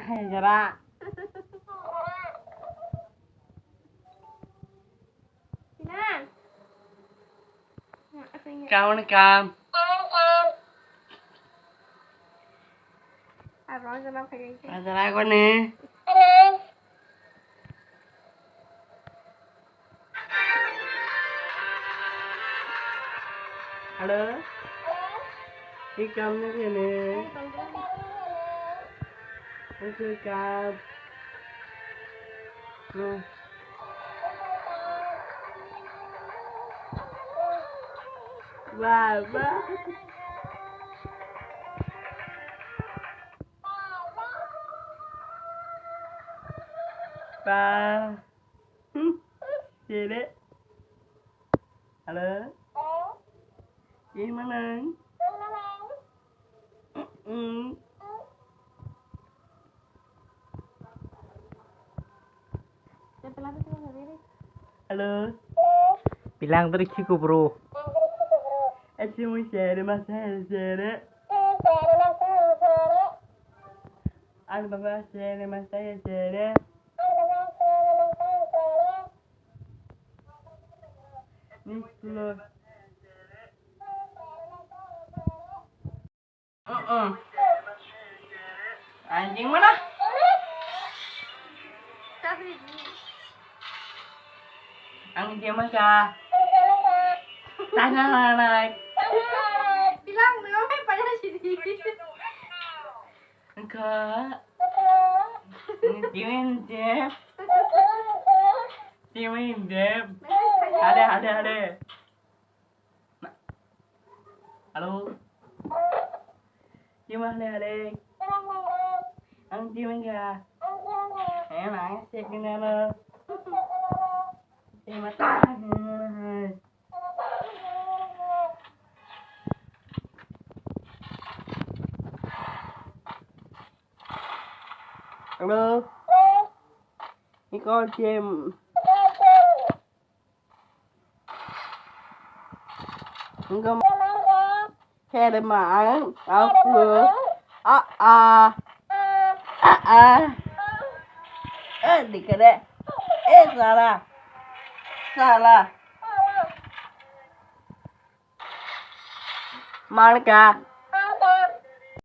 Hai gerak. Sinan. Kamu nih kam. Arroz sama kayak gitu. Ada aku nih. Halo. Ikam nih nih. Itu kam. Baba. Ba. Sini. Halo. Gimana? Halo. Bilang terikiku bro. Mau share mas share. Ano ba share mas share. Nislo. Anjing mana? Ang dia masa. Tanya naik. Bilang belum pada sini. Enggak. Dimin deh. Dimin deh. Ada. Halo. Gimana ada? Ang dimin ka. Nangis ya kenapa? Mata. Halo. Ini con chim. Enggak kayak ada maang. Aku. Dikira. Salah. Mana kah?